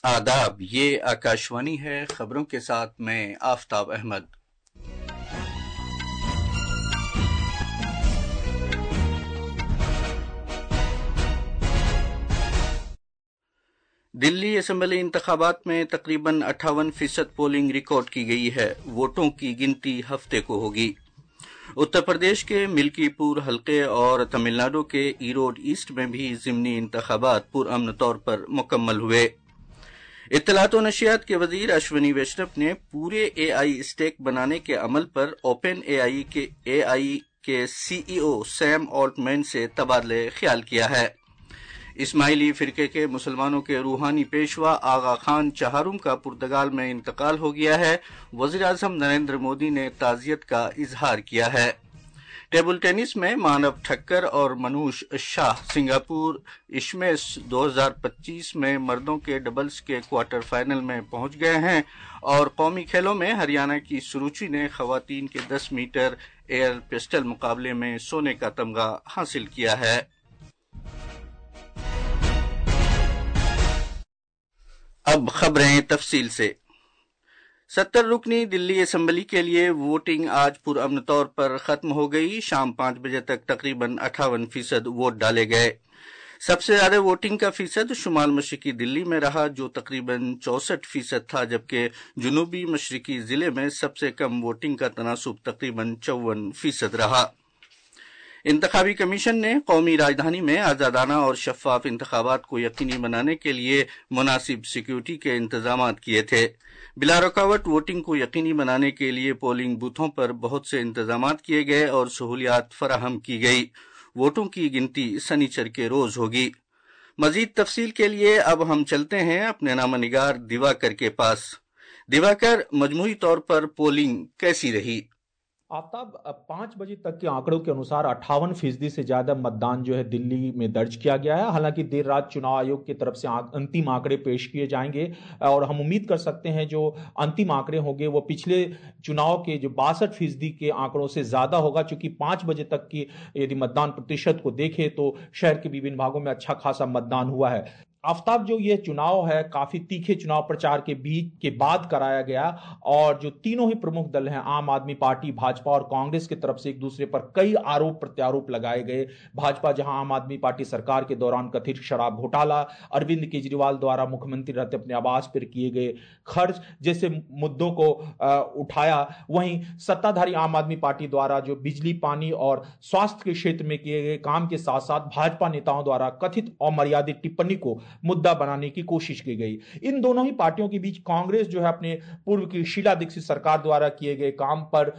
آداب، یہ آکاشوانی ہے۔ خبروں کے ساتھ میں آفتاب احمد۔ دلی اسمبلی انتخابات میں تقریباً 58% پولنگ ریکارڈ کی گئی ہے۔ ووٹوں کی گنتی ہفتے کو ہوگی۔ اتر پردیش کے ملکی پور حلقے اور تمل ناڈو کے ایروڈ ایسٹ میں بھی ضمنی انتخابات پرامن طور پر مکمل ہوئے۔ اطلاعات و نشریات کے وزیر اشونی ویشنو نے پورے اے آئی اسٹیک بنانے کے عمل پر اوپن اے آئی کے سی ای او سیم آلٹمین سے تبادلہ خیال کیا ہے۔ اسماعیلی فرقے کے مسلمانوں کے روحانی پیشوا آغا خان چہارم کا پرتگال میں انتقال ہو گیا ہے۔ وزیر اعظم نریندر مودی نے تعزیت کا اظہار کیا ہے۔ ٹیبل ٹینس میں مانو ٹھکر اور منوش شاہ سنگاپور ایشمیس 2025 میں مردوں کے ڈبلز کے کوارٹر فائنل میں پہنچ گئے ہیں، اور قومی کھیلوں میں ہریانہ کی سروچی نے خواتین کے 10 میٹر ایئر پسٹل مقابلے میں سونے کا تمغہ حاصل کیا ہے۔ اب خبریں تفصیل سے۔ 70 رکنی دلی اسمبلی کے لیے ووٹنگ آج پرامن طور پر ختم ہو گئی۔ شام 5 بجے تک تقریباً 58% ووٹ ڈالے گئے۔ سب سے زیادہ ووٹنگ کا فیصد شمال مشرقی دلی میں رہا، جو تقریباً 64% تھا، جبکہ جنوبی مشرقی ضلع میں سب سے کم ووٹنگ کا تناسب تقریباً 54% رہا۔ انتخابی کمیشن نے قومی راجدھانی میں آزادانہ اور شفاف انتخابات کو یقینی بنانے کے لیے مناسب سیکیورٹی کے انتظامات کیے تھے۔ بلا رکاوٹ ووٹنگ کو یقینی بنانے کے لیے پولنگ بوتھوں پر بہت سے انتظامات کیے گئے اور سہولیات فراہم کی گئی۔ ووٹوں کی گنتی سنیچر کے روز ہوگی۔ مزید تفصیل کے لیے اب ہم چلتے ہیں اپنے نامہ نگار دیواکر کے پاس۔ دیواکر، مجموعی طور پر پولنگ کیسی رہی؟ آفتاب، 5 بجے تک کے آنکڑوں کے انوسار 58% سے زیادہ متدان جو ہے دلی میں درج کیا گیا ہے۔ حالانکہ دیر رات چناؤ آیوگ کی طرف سے انتم آنکڑے پیش کیے جائیں گے، اور ہم امید کر سکتے ہیں جو انتم آنکڑے ہوں گے وہ پچھلے چناؤ کے جو 62% کے آنکڑوں سے زیادہ ہوگا، چونکہ 5 بجے تک کی یدی متدان پرتیشت کو دیکھے تو شہر کے وبھن بھاگوں میں اچھا خاصا متدان ہوا ہے۔ آفتاب، جو یہ چناؤ ہے کافی تیکھے چناؤ پرچار کے بعد کرایا گیا، اور جو تینوں ہی پرمکھ دل ہیں، عام آدمی پارٹی، بھاجپا اور کانگریس کی طرف سے ایک دوسرے پر کئی آروپ پرتیاروپ لگائے گئے۔ بھاجپا جہاں عام آدمی پارٹی سرکار کے دوران کتھت شراب گھوٹالہ، اروند کیجریوال دوارا مکھیہ منتری رہتے اپنے آواس پر کیے گئے خرچ جیسے مدوں کو اٹھایا، وہیں ستادھاری عام آدمی پارٹی دوارا جو بجلی، پانی اور سواستھ کے شیتر میں کیے گئے کام کے ساتھ ساتھ بھاجپا نیتاؤں دوارا کتھت امریادت ٹپنی کو مدعا بنانے کی کوشش کی گئی۔ ان دونوں ہی پارٹیوں کے بیچ کانگریس جو ہے اپنے پورو کی شیلا دکشت سرکار دوارا کیے گئے کام پر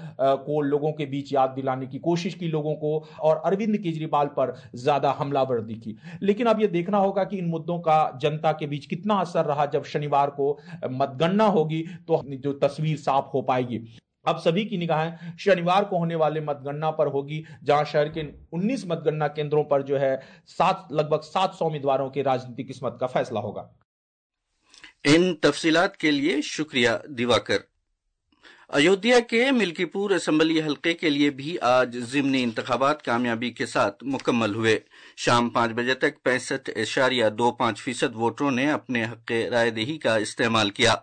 کو لوگوں کے بیچ یاد دلانے کی کوشش کی لوگوں کو، اور اروند کیجریوال پر زیادہ حملہ ورزی کی۔ لیکن اب یہ دیکھنا ہوگا کہ ان مدوں کا جنتا کے بیچ کتنا اثر رہا۔ جب شنیوار کو متگننا ہوگی تو جو تصویر صاف ہو پائے گی۔ اب سبھی کی نگاہیں شنیوار کو ہونے والے متگننا پر ہوگی، جہاں شہر کے 19 متگننا کیندروں پر جو ہے لگ بھگ 700 امیدواروں کے راجنیتک قسمت کا فیصلہ ہوگا۔ ان تفصیلات کے لیے شکریہ دیواکر۔ ایودھیا کے ملکی پور اسمبلی حلقے کے لیے بھی آج ضمنی انتخابات کامیابی کے ساتھ مکمل ہوئے۔ شام 5 بجے تک 65.25% ووٹروں نے اپنے حق رائے دہی کا استعمال کیا۔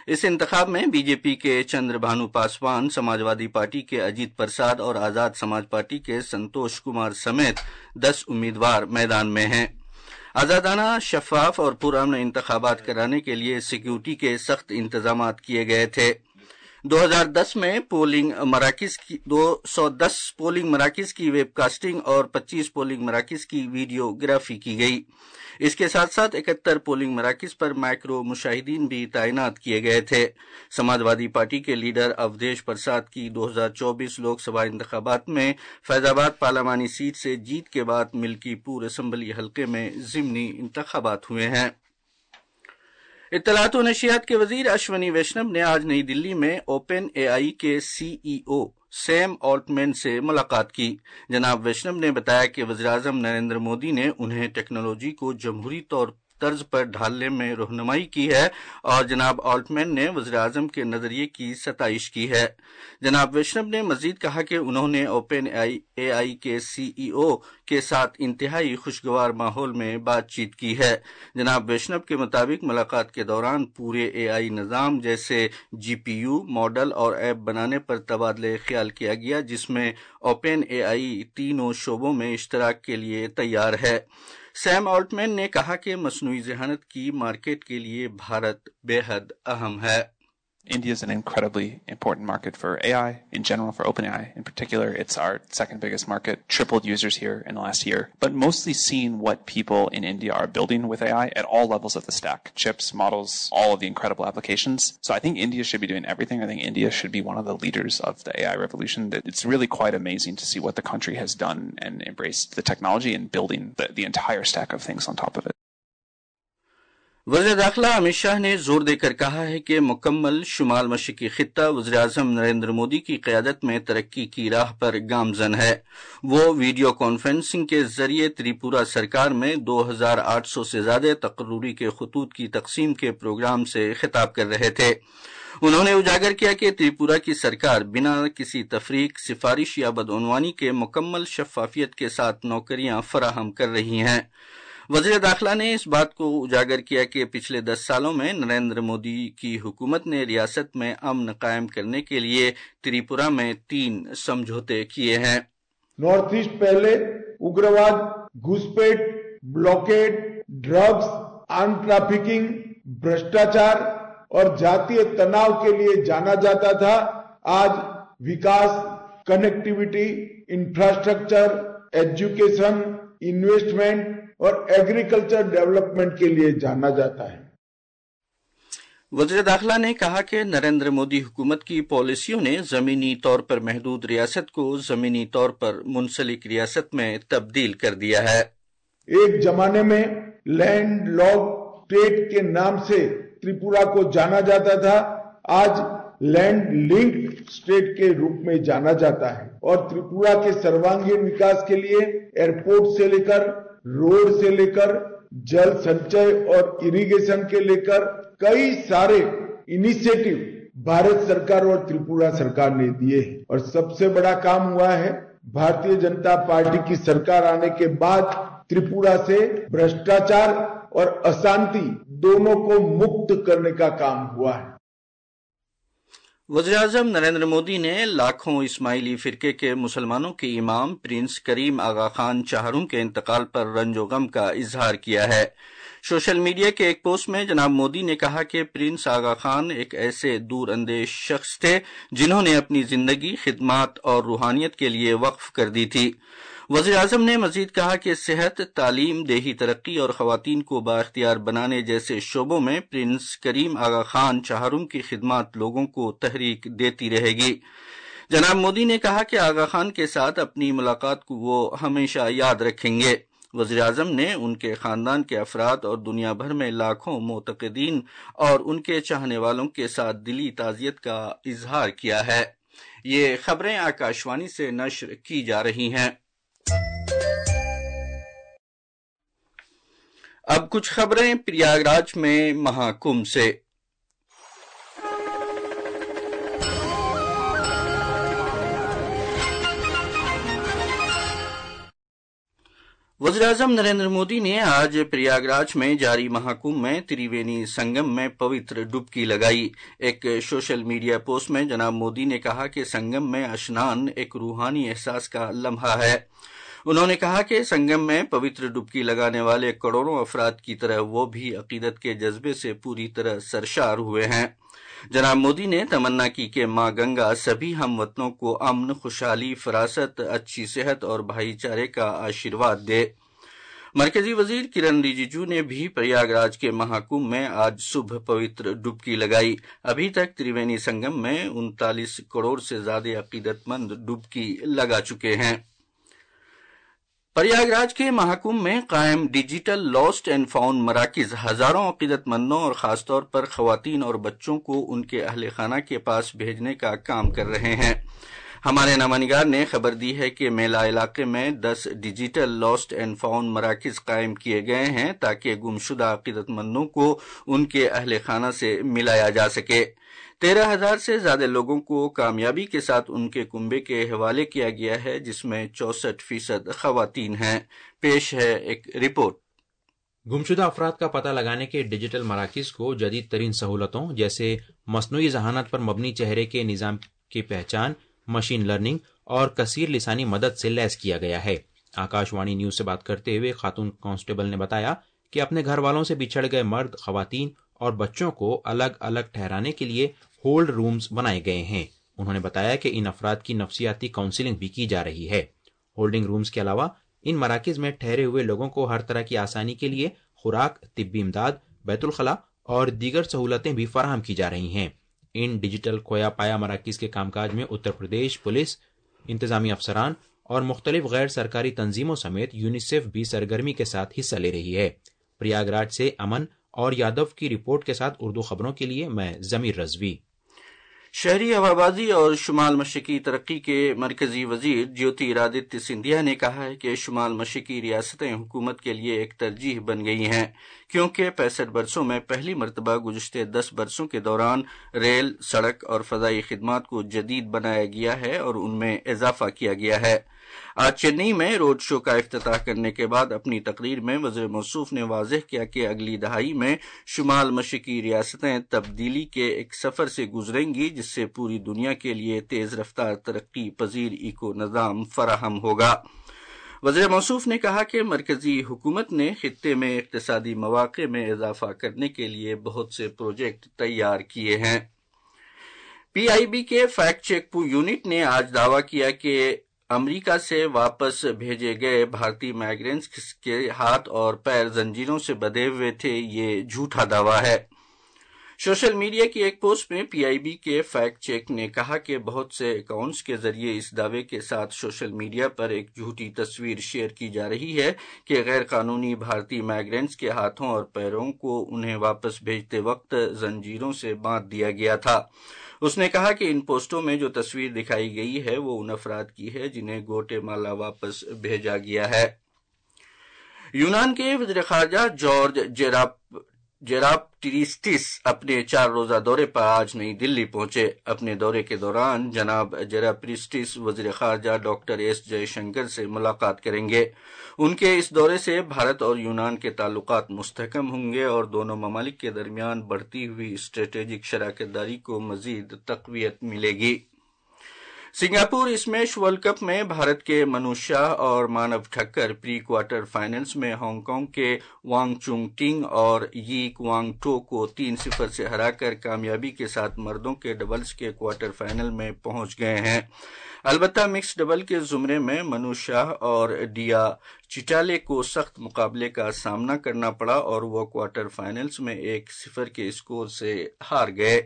اس انتخاب میں بی جے پی کے چندر بھانو پاسوان، سماجوادی پارٹی کے اجیت پرساد اور آزاد سماج پارٹی کے سنتوش کمار سمیت 10 امیدوار میدان میں ہیں۔ آزادانہ، شفاف اور پرامن انتخابات کرانے کے لیے سیکیورٹی کے سخت انتظامات کیے گئے تھے۔ 2010 میں 210 پولنگ مراکز کی ویب کاسٹنگ اور 25 پولنگ مراکز کی ویڈیو گرافی کی گئی۔ اس کے ساتھ ساتھ 71 پولنگ مراکز پر مائکرو مشاہدین بھی تعینات کیے گئے تھے۔ سماجوادی پارٹی کے لیڈر اوودھیش پرساد کی 2024 لوک سبھا انتخابات میں فیض آباد پارلیمانی سیٹ سے جیت کے بعد ملکی پور اسمبلی حلقے میں ضمنی انتخابات ہوئے ہیں۔ اطلاعات و نشریات کے وزیر اشونی ویشنو نے آج نئی دلی میں اوپن اے آئی کے سی ای او سیم آلٹمین سے ملاقات کی۔ جناب ویشنو نے بتایا کہ وزیر اعظم نریندر مودی نے انہیں ٹیکنالوجی کو جمہوری طور طرز پر ڈھالنے میں رہنمائی کی ہے اور جناب آلٹمین نے وزیراعظم کے نظریے کی ستائش کی ہے۔ جناب ویشنو نے مزید کہا کہ انہوں نے اوپن اے آئی کے سی ای او کے ساتھ انتہائی خوشگوار ماحول میں بات چیت کی ہے۔ جناب ویشنو کے مطابق ملاقات کے دوران پورے اے آئی نظام جیسے جی پی یو، ماڈل اور ایپ بنانے پر تبادلہ خیال کیا گیا، جس میں اوپن اے آئی تینوں شعبوں میں اشتراک کے لیے تیار ہے۔ سیم آلٹمین نے کہا کہ مصنوعی ذہانت کی مارکیٹ کے لیے بھارت بے حد اہم ہے۔ India is an incredibly important market for AI in general, for OpenAI in particular. It's our second biggest market, tripled users here in the last year, but mostly seeing what people in India are building with AI at all levels of the stack, chips, models, all of the incredible applications. So I think India should be doing everything. I think India should be one of the leaders of the AI revolution. It's really quite amazing to see what the country has done and embraced the technology and building the entire stack of things on top of it. وزیر داخلہ امت شاہ نے زور دے کر کہا ہے کہ مکمل شمال مشرقی خطہ وزیراعظم نریندر مودی کی قیادت میں ترقی کی راہ پر گامزن ہے۔ وہ ویڈیو کانفرنسنگ کے ذریعے تریپورہ سرکار میں 2800 سے زیادہ تقرری کے خطوط کی تقسیم کے پروگرام سے خطاب کر رہے تھے۔ انہوں نے اجاگر کیا کہ تریپورہ کی سرکار بنا کسی تفریق، سفارش یا بدعنوانی کے مکمل شفافیت کے ساتھ نوکریاں فراہم کر رہی ہیں۔ وزیر داخلہ نے اس بات کو اجاگر کیا کہ پچھلے 10 سالوں میں نریندر مودی کی حکومت نے ریاست میں امن قائم کرنے کے لیے تریپورہ میں 3 سمجھوتے کیے ہیں۔ نارتھ ایسٹ پہلے اگرواد، گھسپیٹ، بلاکیڈ، ڈرگز، آرم ٹریفکنگ، بھرشٹاچار اور جاتی تناؤ کے لیے جانا جاتا تھا۔ آج وکاس، کنیکٹیوٹی، انفراسٹرکچر، ایجوکیشن، انویسٹمنٹ اور ایگریکلچر ڈیولپمنٹ کے لیے جانا جاتا ہے۔ وزیر داخلہ نے کہا کہ نریندر مودی حکومت کی پالیسیوں نے زمینی طور پر محدود ریاست کو زمینی طور پر منسلک ریاست میں تبدیل کر دیا ہے۔ ایک زمانے میں لینڈ لاک اسٹیٹ کے نام سے تریپورہ کو جانا جاتا تھا، آج لینڈ لنکڈ اسٹیٹ کے روپ میں جانا جاتا ہے، اور تریپورہ کے سروانگین وکاس کے لیے ایئرپورٹ سے لے کر روڈ سے لے کر جل سنچے اور اریگیشن کے لے کر کئی سارے انیشیٹو بھارت سرکار اور تریپورہ سرکار نے دیے ہیں، اور سب سے بڑا کام ہوا ہے بھارتیہ جنتا پارٹی کی سرکار آنے کے بعد تریپورہ سے بھرشٹاچار اور اشانتی دونوں کو مکت کرنے کا کام ہوا ہے۔ وزیراعظم نریندر مودی نے لاکھوں اسماعیلی فرقے کے مسلمانوں کے امام پرنس کریم آغا خان چہارم کے انتقال پر رنج و غم کا اظہار کیا ہے۔ سوشل میڈیا کے ایک پوسٹ میں جناب مودی نے کہا کہ پرنس آغا خان ایک ایسے دور اندیش شخص تھے جنہوں نے اپنی زندگی خدمات اور روحانیت کے لیے وقف کر دی تھی۔ وزیراعظم نے مزید کہا کہ صحت، تعلیم، دیہی ترقی اور خواتین کو بااختیار بنانے جیسے شعبوں میں پرنس کریم آغا خان چہارم کی خدمات لوگوں کو تحریک دیتی رہے گی۔ جناب مودی نے کہا کہ آغا خان کے ساتھ اپنی ملاقات کو وہ ہمیشہ یاد رکھیں گے۔ وزیراعظم نے ان کے خاندان کے افراد اور دنیا بھر میں لاکھوں معتقدین اور ان کے چاہنے والوں کے ساتھ دلی تعزیت کا اظہار کیا ہے۔ یہ خبریں آکاشوانی سے نشر کی جا رہی ہیں۔ اب کچھ خبریں پریاگراج میں مہاکمبھ سے۔ وزیراعظم نریندر مودی نے آج پریاگراج میں جاری مہاکمبھ میں تریوینی سنگم میں پوتر ڈبکی لگائی۔ ایک سوشل میڈیا پوسٹ میں جناب مودی نے کہا کہ سنگم میں اشنان ایک روحانی احساس کا لمحہ ہے۔ انہوں نے کہا کہ سنگم میں پوتر ڈبکی لگانے والے کروڑوں افراد کی طرح وہ بھی عقیدت کے جذبے سے پوری طرح سرشار ہوئے ہیں۔ جناب مودی نے تمنا کی کہ ماں گنگا سبھی ہم وطنوں کو امن، خوشحالی، فراست، اچھی صحت اور بھائی چارے کا آشیرواد دے۔ مرکزی وزیر کرن رجیجو نے بھی پریاگراج کے مہاکمبھ میں آج صبح پوتر ڈبکی لگائی۔ ابھی تک تریوینی سنگم میں 39 کروڑ سے زیادہ عقیدت مند ڈبکی لگا چکے ہیں۔ پریاگراج کے مہاکمبھ میں قائم ڈیجیٹل لاسٹ اینڈ فاؤنڈ مراکز ہزاروں عقیدت مندوں اور خاص طور پر خواتین اور بچوں کو ان کے اہل خانہ کے پاس بھیجنے کا کام کر رہے ہیں۔ ہمارے نامہ نے خبر دی ہے کہ میلہ علاقے میں 10 ڈیجیٹل لاسٹ اینڈ فاؤنڈ مراکز قائم کیے گئے ہیں تاکہ گمشدہ عقیدت مندوں کو ان کے اہل خانہ سے ملایا جا سکے۔ 13,000 سے زیادہ لوگوں کو کامیابی کے ساتھ ان کے کنبے کے حوالے کیا گیا ہے، جس میں 64% خواتین ہیں۔ پیش ہے ایک رپورٹ۔ گمشدہ افراد کا پتہ لگانے کے ڈیجیٹل مراکز کو جدید ترین سہولتوں جیسے مصنوعی ذہانت پر مبنی چہرے کے نظام کی پہچان، مشین لرننگ اور کثیر لسانی مدد سے لیس کیا گیا ہے۔ آکاش وانی نیوز سے بات کرتے ہوئے خاتون کانسٹیبل نے بتایا کہ اپنے گھر والوں سے بچھڑ گئے مرد، خواتین اور بچوں کو الگ الگ ٹھہرانے کے لیے ہولڈ رومز بنائے گئے ہیں۔ انہوں نے بتایا کہ ان افراد کی نفسیاتی کاؤنسلنگ بھی کی جا رہی ہے۔ ہولڈنگ رومز کے علاوہ ان مراکز میں ٹھہرے ہوئے لوگوں کو ہر طرح کی آسانی کے لیے خوراک، طبی امداد، بیت الخلاء اور دیگر سہولتیں بھی فراہم کی جا رہی ہیں۔ ان ڈیجیٹل کھویا پایا مراکز کے کام کاج میں اتر پردیش پولیس، انتظامی افسران اور مختلف غیر سرکاری تنظیموں سمیت یونیسیف بھی سرگرمی کے ساتھ حصہ لے رہی ہے۔ پریاگ راج سے امن اور یادو کی رپورٹ کے ساتھ اردو خبروں کے لیے میں ضمیر رضوی۔ شہری ہوابازی اور شمال مشرقی ترقی کے مرکزی وزیر جیوتی رادتیہ سندھیا نے کہا ہے کہ شمال مشرقی ریاستیں حکومت کے لیے ایک ترجیح بن گئی ہیں، کیونکہ 65 برسوں میں پہلی مرتبہ گزشتہ 10 برسوں کے دوران ریل، سڑک اور فضائی خدمات کو جدید بنایا گیا ہے اور ان میں اضافہ کیا گیا ہے۔ آج چنئی میں روڈ شو کا افتتاح کرنے کے بعد اپنی تقریر میں وزیر موصوف نے واضح کیا کہ اگلی دہائی میں شمال مشرقی ریاستیں تبدیلی کے ایک سفر سے گزریں گی، جس سے پوری دنیا کے لیے تیز رفتار ترقی پذیر ایکو نظام فراہم ہوگا۔ وزیر موصوف نے کہا کہ مرکزی حکومت نے خطے میں اقتصادی مواقع میں اضافہ کرنے کے لیے بہت سے پروجیکٹ تیار کیے ہیں۔ پی آئی بی کے فیکٹ چیک یونٹ نے آج دعویٰ کیا کہ امریکہ سے واپس بھیجے گئے بھارتی مائیگرینٹس کے ہاتھ اور پیر زنجیروں سے بندھے ہوئے تھے۔ یہ جھوٹا دعویٰ ہے۔ سوشل میڈیا کی ایک پوسٹ میں پی آئی بی کے فیکٹ چیک نے کہا کہ بہت سے اکاؤنٹس کے ذریعے اس دعوے کے ساتھ سوشل میڈیا پر ایک جھوٹی تصویر شیئر کی جا رہی ہے کہ غیر قانونی بھارتی مائیگرینٹس کے ہاتھوں اور پیروں کو انہیں واپس بھیجتے وقت زنجیروں سے باندھ دیا گیا تھا۔ اس نے کہا کہ ان پوسٹوں میں جو تصویر دکھائی گئی ہے وہ ان افراد کی ہے جنہیں گوٹے مالا واپس بھیجا گیا ہے۔ یونان کے وزیر خارجہ جارج جیراپٹریسٹس اپنے 4 روزہ دورے پر آج نئی دلی پہنچے۔ اپنے دورے کے دوران جناب جیراپٹریسٹس وزیر خارجہ ڈاکٹر ایس جے شنکر سے ملاقات کریں گے۔ ان کے اس دورے سے بھارت اور یونان کے تعلقات مستحکم ہوں گے اور دونوں ممالک کے درمیان بڑھتی ہوئی اسٹریٹجک شراکت داری کو مزید تقویت ملے گی۔ سنگاپور اسمیش ورلڈ کپ میں بھارت کے منو شاہ اور مانو ٹھکر پری کوارٹر فائنلز میں ہانگ کانگ کے وانگ چونگ ٹنگ اور یی کوانگ ٹو کو 3-0 سے ہرا کر کامیابی کے ساتھ مردوں کے ڈبلز کے کوارٹر فائنل میں پہنچ گئے ہیں۔ البتہ مکس ڈبل کے زمرے میں منو شاہ اور ڈیا چٹالے کو سخت مقابلے کا سامنا کرنا پڑا اور وہ کوارٹر فائنلز میں 1-0 کے اسکور سے ہار گئے۔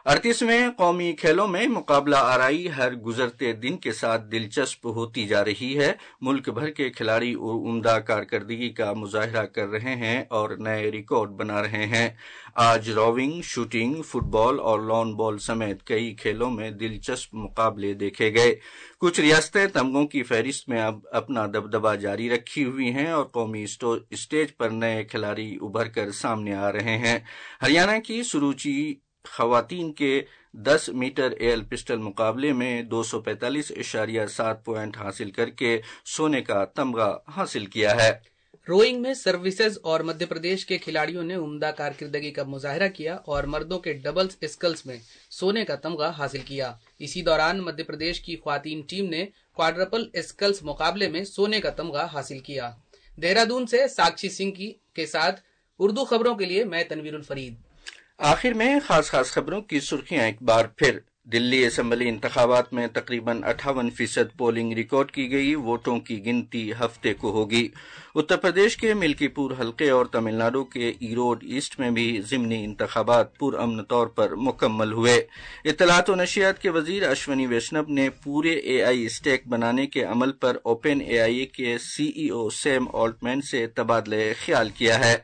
38ویں قومی کھیلوں میں مقابلہ آرائی ہر گزرتے دن کے ساتھ دلچسپ ہوتی جا رہی ہے۔ ملک بھر کے کھلاڑی عمدہ کارکردگی کا مظاہرہ کر رہے ہیں اور نئے ریکارڈ بنا رہے ہیں۔ آج روونگ، شوٹنگ، فٹ بال اور لان بال سمیت کئی کھیلوں میں دلچسپ مقابلے دیکھے گئے۔ کچھ ریاستیں تمغوں کی فہرست میں اب اپنا دبدبہ جاری رکھی ہوئی ہیں اور قومی اسٹیج پر نئے کھلاڑی ابھر کر سامنے آ رہے ہیں۔ ہریانہ کی سروچی خواتین کے 10 میٹر ایئر پسٹل مقابلے میں 245.7 پوائنٹ حاصل کر کے سونے کا تمغہ حاصل کیا ہے۔ روئنگ میں سروسز اور مدھیہ پردیش کے کھلاڑیوں نے عمدہ کارکردگی کا مظاہرہ کیا اور مردوں کے ڈبلز اسکلز میں سونے کا تمغہ حاصل کیا۔ اسی دوران مدھیہ پردیش کی خواتین ٹیم نے کوادرپل اسکلز مقابلے میں سونے کا تمغہ حاصل کیا۔ دہرادون سے ساکشی سنگھ کے ساتھ اردو خبروں کے لیے میں تنویر الفرید۔ آخر میں خاص خبروں کی سرخیاں ایک بار پھر۔ دلی اسمبلی انتخابات میں تقریباً 58% پولنگ ریکارڈ کی گئی۔ ووٹوں کی گنتی ہفتے کو ہوگی۔ اتر پردیش کے ملکی پور حلقے اور تمل ناڈو کے ایروڈ ایسٹ میں بھی ضمنی انتخابات پرامن طور پر مکمل ہوئے۔ اطلاعات و نشریات کے وزیر اشونی ویشنو نے پورے اے آئی اسٹیک بنانے کے عمل پر اوپن اے آئی کے سی ای او سیم آلٹمین سے تبادلہ خیال کیا ہے۔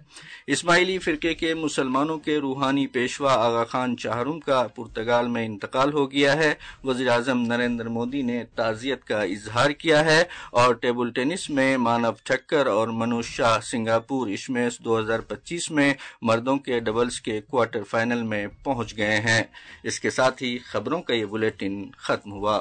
اسماعیلی فرقے کے مسلمانوں کے روحانی پیشوا آغا خان چہارم کا پرتگال میں انتقال انتقال ہو گیا ہے۔ وزیر اعظم نریندر مودی نے تعزیت کا اظہار کیا ہے اور ٹیبل ٹینس میں مانو ٹھکر اور منوج شاہ سنگاپور ایشمیس 2025 میں مردوں کے ڈبلز کے کوارٹر فائنل میں پہنچ گئے ہیں۔ اس کے ساتھ ہی خبروں کا یہ بلیٹن ختم ہوا۔